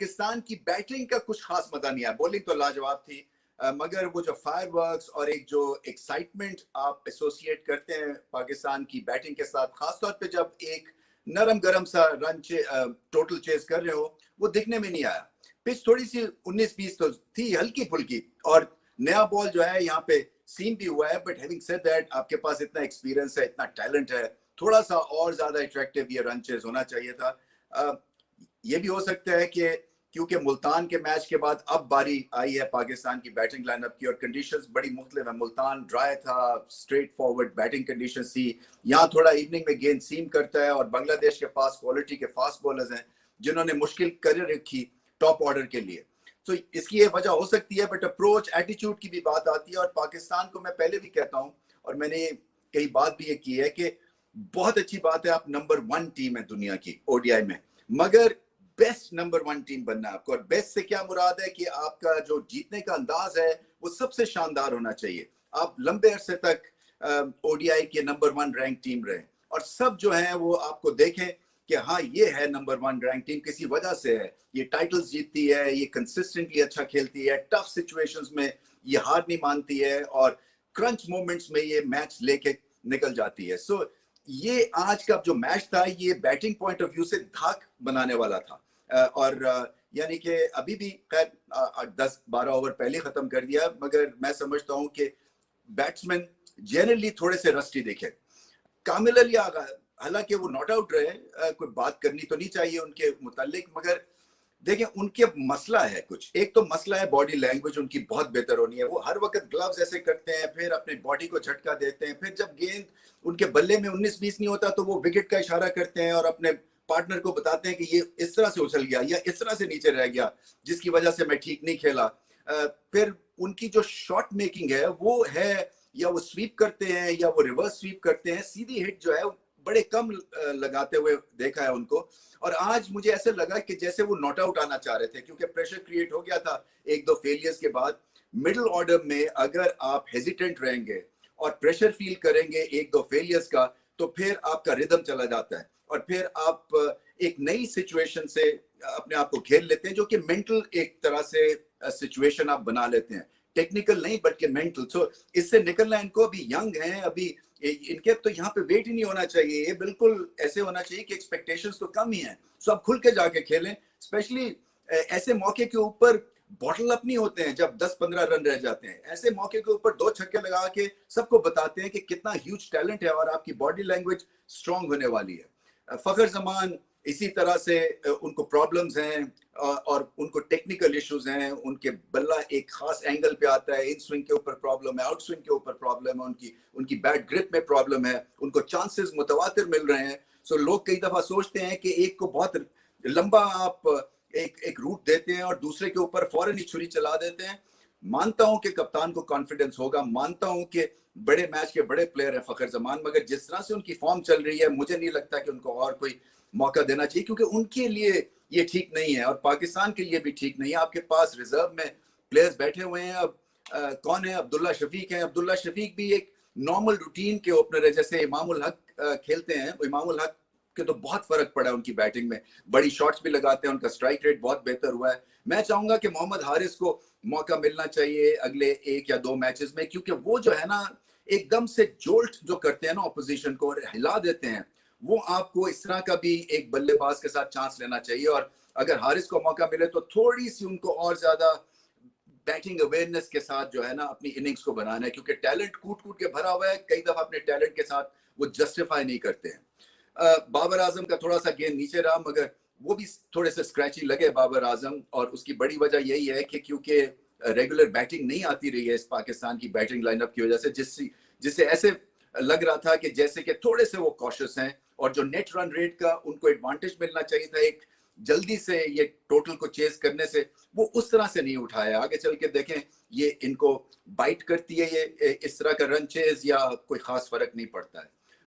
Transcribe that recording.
पाकिस्तान की बैटिंग का कुछ खास मजा नहीं आया। बॉलिंग तो लाजवाब थी, मगर वो जो फायरवर्क्स और एक जो एक्साइटमेंट आप एसोसिएट करते हैं पाकिस्तान की बैटिंग के साथ, खासतौर पे जब एक नरम गरम सा टोटल चेस कर रहे हो, वो दिखने में नहीं आया। पिच थोड़ी सी 19-20 तो थी, हल्की फुल्की, और नया बॉल जो है यहाँ पे सीम भी हुआ है। बट हैविंग सेड दैट, आपके पास इतना एक्सपीरियंस है, इतना टैलेंट है, थोड़ा सा और ज्यादा अट्रैक्टिव ये रन चेज होना चाहिए था। ये भी हो सकता है कि क्योंकि मुल्तान के मैच के बाद अब बारी आई है पाकिस्तान की बैटिंग लाइनअप की, और कंडीशंस बड़ी मुख्तलिफ है। मुल्तान ड्राई था, स्ट्रेट फॉरवर्ड बैटिंग कंडीशंस थी, यहाँ थोड़ा इवनिंग में गेंद सीम करता है, और बांग्लादेश के पास क्वालिटी के फास्ट बॉलर्स हैं जिन्होंने मुश्किल कर रखी टॉप ऑर्डर के लिए। तो इसकी ये वजह हो सकती है। बट अप्रोच, एटीट्यूड की भी बात आती है, और पाकिस्तान को मैं पहले भी कहता हूँ, और मैंने कई बात भी ये की है कि बहुत अच्छी बात है, आप नंबर 1 टीम है दुनिया की ओडीआई में, मगर बेस्ट नंबर 1 टीम बनना है आपको। और बेस्ट से क्या मुराद है कि आपका जो जीतने का अंदाज है वो सबसे शानदार होना चाहिए। आप लंबे अरसे तक ओडीआई के नंबर 1 रैंक टीम रहे, और सब जो है वो आपको देखें कि हाँ, ये है नंबर 1 रैंक टीम, किसी वजह से है, ये टाइटल्स जीतती है, ये कंसिस्टेंटली अच्छा खेलती है, टफ सिचुएशंस में ये हार नहीं मानती है, और क्रंच मोमेंट्स में ये मैच लेके निकल जाती है। सो ये आज का जो मैच था, ये बैटिंग पॉइंट ऑफ व्यू से धाक बनाने वाला था। और यानी कि अभी भी खैर 10-12 ओवर पहले खत्म कर दिया, मगर मैं समझता हूं कि बैट्समैन जनरली थोड़े से रस्टी दिखे। कामिल अली आगा, हालांकि वो नॉट आउट रहे, कोई बात करनी तो नहीं चाहिए उनके मुतालिक, मगर देखिए उनके मसला है कुछ। एक तो मसला है बॉडी लैंग्वेज, उनकी बहुत बेहतर होनी है। वो हर वक्त ग्लव्स ऐसे करते हैं, फिर अपने बॉडी को झटका देते हैं, फिर जब गेंद उनके बल्ले में 19-20 नहीं होता तो वो विकेट का इशारा करते हैं और अपने पार्टनर को बताते हैं कि ये इस तरह से उछल गया या इस तरह से नीचे रह गया, जिसकी वजह से मैं ठीक नहीं खेला। फिर उनकी जो शॉट मेकिंग है वो है, या वो स्वीप करते हैं या वो रिवर्स स्वीप करते हैं, सीधी हिट जो है बड़े कम लगाते हुए देखा है उनको। और आज मुझे ऐसे लगा कि जैसे वो नॉट आउट आना चाह रहे थे, क्योंकि प्रेशर क्रिएट हो गया था 1-2 फेलियर्स के बाद। मिडिल ऑर्डर में अगर आप हेजिटेंट रहेंगे और प्रेशर फील करेंगे 1-2 फेलियर्स का, तो फिर आपका रिदम चला जाता है, और फिर आप एक नई सिचुएशन से अपने आप को घेर लेते हैं, जो कि मेंटल एक तरह से सिचुएशन आप बना लेते हैं, टेक्निकल नहीं बल्कि मेंटल। सो इससे निकलना, इनको अभी यंग हैं, अभी इनके तो यहाँ पे वेट ही नहीं होना चाहिए। ये बिल्कुल ऐसे होना चाहिए कि एक्सपेक्टेशंस तो कम ही हैं, सब खुल के जाके खेलें। स्पेशली ऐसे मौके के ऊपर बॉटल अप नहीं होते हैं जब 10-15 रन रह जाते हैं। ऐसे मौके के ऊपर 2 छक्के लगा के सबको बताते हैं कि कितना ह्यूज टैलेंट है और आपकी बॉडी लैंग्वेज स्ट्रांग होने वाली है। फखर जमान इसी तरह से उनको प्रॉब्लम्स हैं, और उनको टेक्निकल इश्यूज हैं। उनके बल्ला एक खास एंगल पे आता है, इन स्विंग के ऊपर प्रॉब्लम है, आउट स्विंग के ऊपर प्रॉब्लम है, उनकी बैट ग्रिप में प्रॉब्लम है, उनको चांसेस मुतवातिर मिल रहे हैं। सो लोग कई दफा सोचते हैं कि एक को बहुत लंबा आप एक रूट देते हैं और दूसरे के ऊपर फौरन ही छुरी चला देते हैं। मानता हूं कि कप्तान को कॉन्फिडेंस होगा, मानता हूं कि बड़े मैच के बड़े प्लेयर है फखर जमान, मगर जिस तरह से उनकी फॉर्म चल रही है, मुझे नहीं लगता कि उनको और कोई मौका देना चाहिए, क्योंकि उनके लिए ये ठीक नहीं है और पाकिस्तान के लिए भी ठीक नहीं है। आपके पास रिजर्व में प्लेयर्स बैठे हुए हैं। अब कौन है? अब्दुल्ला शफीक है। अब्दुल्ला शफीक भी एक नॉर्मल रूटीन के ओपनर है, जैसे इमामुल हक खेलते हैं। इमामुल हक के तो बहुत फर्क पड़ा है उनकी बैटिंग में, बड़ी शॉट्स भी लगाते हैं, उनका स्ट्राइक रेट बहुत बेहतर हुआ है। मैं चाहूंगा कि मोहम्मद हारिस को मौका मिलना चाहिए अगले 1 या 2 मैचेस में, क्योंकि वो जो है ना, एकदम से जोल्ट जो करते हैं ना ऑपोजिशन को, हिला देते हैं, वो आपको इस तरह का भी एक बल्लेबाज के साथ चांस लेना चाहिए। और अगर हारिस को मौका मिले तो थोड़ी सी उनको और ज्यादा बैटिंग अवेयरनेस के साथ जो है ना अपनी इनिंग्स को बनाना है, क्योंकि टैलेंट कूट कूट के भरा हुआ है। कई दफा अपने टैलेंट के साथ वो जस्टिफाई नहीं करते हैं। बाबर आजम का थोड़ा सा गेंद नीचे रहा, मगर वो भी थोड़े से स्क्रैची लगे बाबर आजम, और उसकी बड़ी वजह यही है कि क्योंकि रेगुलर बैटिंग नहीं आती रही है इस पाकिस्तान की बैटिंग लाइनअप की वजह से, जिससे ऐसे लग रहा था कि जैसे कि थोड़े से वो कॉशियस हैं, और जो नेट रन रेट का उनको एडवांटेज मिलना चाहिए था एक जल्दी से ये टोटल को चेस करने से, वो उस तरह से नहीं उठाया। आगे चल के देखें ये इनको बाइट करती है ये इस तरह का रन चेज, या कोई खास फर्क नहीं पड़ता है।